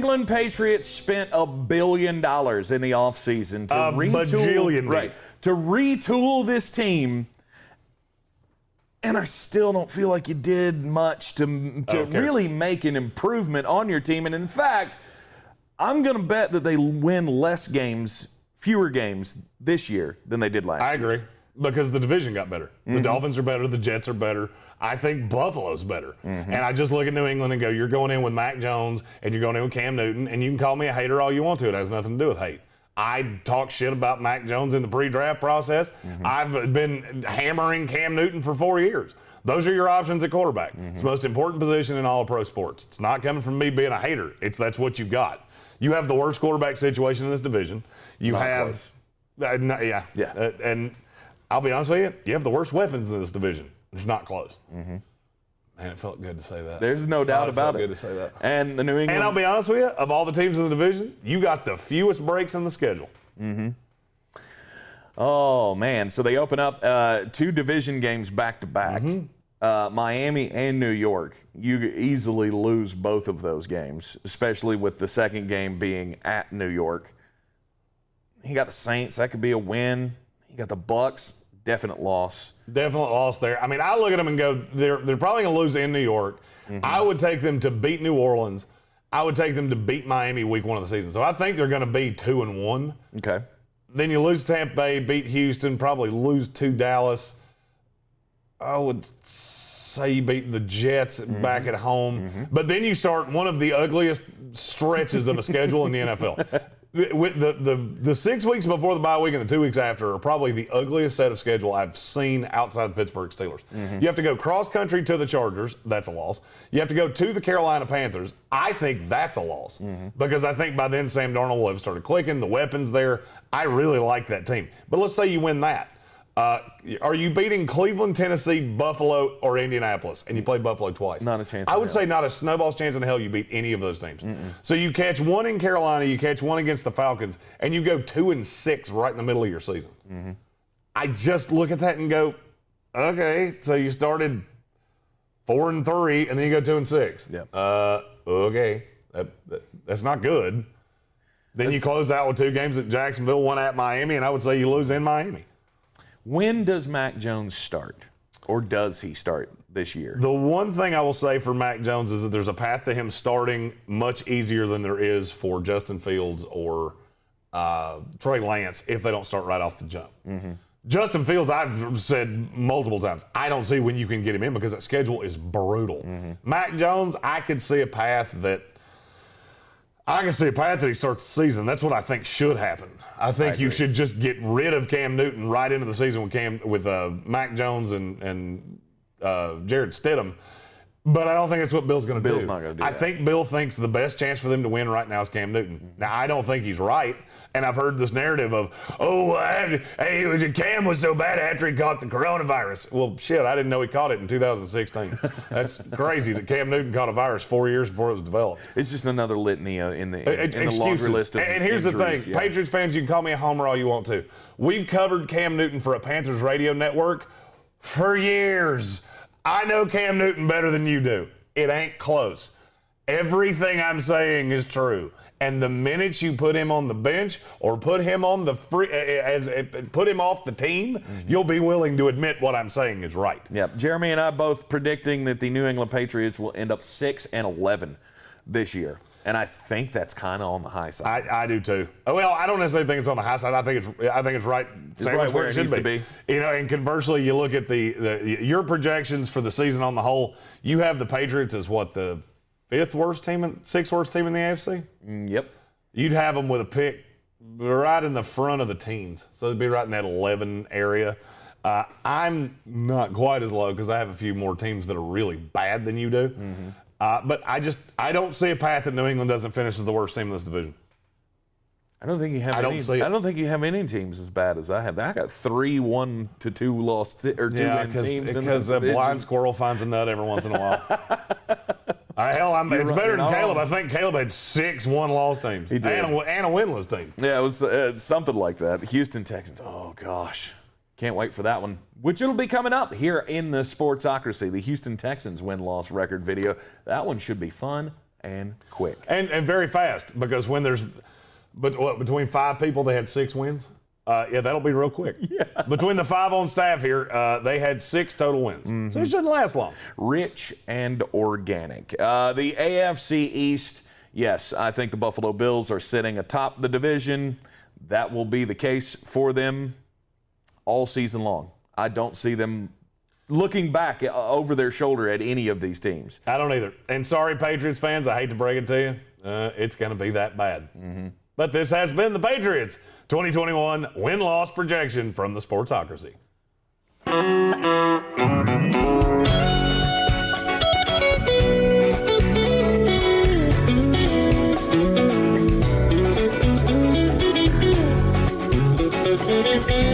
England Patriots spent $1 billion in the offseason to retool this team, and I still don't feel like you did much to really make an improvement on your team. And in fact, I'm going to bet that they win fewer games this year than they did last year. I agree, because the division got better. The Dolphins are better. The Jets are better. I think Buffalo's better. And I just look at New England and go, you're going in with Mac Jones and you're going in with Cam Newton, and you can call me a hater all you want to. It has nothing to do with hate. I talk shit about Mac Jones in the pre-draft process. I've been hammering Cam Newton for 4 years. Those are your options at quarterback. It's the most important position in all of pro sports. It's not coming from me being a hater. That's what you've got. You have the worst quarterback situation in this division. And I'll be honest with you, you have the worst weapons in this division. It's not close. Man, it felt good to say that. There's no doubt about it. Good to say that. And the New England. And I'll be honest with you, of all the teams in the division, you got the fewest breaks in the schedule. Oh man! So they open up 2 division games back to back. Miami and New York. You easily lose both of those games, especially with the second game being at New York. You got the Saints. That could be a win. You got the Bucks. Definite loss. Definite loss there. I mean, I look at them and go, they're probably going to lose in New York. I would take them to beat New Orleans. I would take them to beat Miami week 1 of the season. So I think they're going to be 2-1. Okay. Then you lose Tampa Bay, beat Houston, probably lose to Dallas. I would say you beat the Jets back at home. But then you start one of the ugliest stretches of a schedule in the NFL. With the 6 weeks before the bye week and the 2 weeks after are probably the ugliest set of schedule I've seen outside the Pittsburgh Steelers. You have to go cross country to the Chargers. That's a loss. You have to go to the Carolina Panthers. I think that's a loss because I think by then Sam Darnold will have started clicking. The weapons there. I really like that team. But let's say you win that. Are you beating Cleveland, Tennessee, Buffalo, or Indianapolis? And you play Buffalo twice. Not a chance. I would say not a snowball's chance in hell you beat any of those teams. So you catch one in Carolina, you catch one against the Falcons, and you go 2-6 right in the middle of your season. I just look at that and go, okay, so you started 4-3, and then you go 2-6. Okay, that's not good. Then you close out with 2 games at Jacksonville, 1 at Miami, and I would say you lose in Miami. When does Mac Jones start? Or does he start this year? The one thing I will say for Mac Jones is that there's a path to him starting much easier than there is for Justin Fields or Trey Lance if they don't start right off the jump. Justin Fields, I've said multiple times, I don't see when you can get him in because that schedule is brutal. Mac Jones, I could see a path that he starts the season. That's what I think should happen. I think you should just get rid of Cam Newton right into the season with Mac Jones and Jared Stidham. But I don't think that's what Bill's going to do. Bill's not going to do that. I think Bill thinks the best chance for them to win right now is Cam Newton. Now, I don't think he's right. And I've heard this narrative of, Cam was so bad after he caught the coronavirus. Well, shit, I didn't know he caught it in 2016. That's crazy that Cam Newton caught a virus 4 years before it was developed. It's just another litany in the longer list of And here's injuries, the thing. Patriots fans, you can call me a homer all you want to. We've covered Cam Newton for a Panthers radio network for years. I know Cam Newton better than you do. It ain't close. Everything I'm saying is true. And the minute you put him on the bench or put him on the put him off the team, you'll be willing to admit what I'm saying is right. Yep. Jeremy and I both predicting that the New England Patriots will end up 6-11 this year. And I think that's kind of on the high side. I do too. Well, I don't necessarily think it's on the high side. I think it's right. It's right where it needs to be. You know, and conversely, you look at your projections for the season on the whole. You have the Patriots as what, the sixth worst team in the AFC? Yep. You'd have them with a pick right in the front of the teens, so they'd be right in that 11 area. I'm not quite as low because I have a few more teams that are really bad than you do. But I don't see a path that New England doesn't finish as the worst team in this division. I don't think you have any teams as bad as I have. I got 3 1-2 lost or 2-win teams. Because a blind squirrel finds a nut every once in a while. It's better than Caleb. I think Caleb had 6 one-loss teams. He did. And a winless team. Yeah, it was something like that. Houston Texans. Oh gosh, can't wait for that one. Which it'll be coming up here in the Sportsocracy. The Houston Texans win-loss record video. That one should be fun and quick. And very fast, because when there's between 5 people, they had 6 wins. Yeah, that'll be real quick. Yeah. Between the 5 on staff here, they had 6 total wins. Mm-hmm. So it shouldn't last long. Rich and organic. The AFC East, yes, I think the Buffalo Bills are sitting atop the division. That will be the case for them all season long. I don't see them looking back over their shoulder at any of these teams. I don't either. And sorry, Patriots fans, I hate to break it to you. It's going to be that bad. Mm-hmm. But this has been the Patriots 2021 win-loss projection from the Sportsocracy.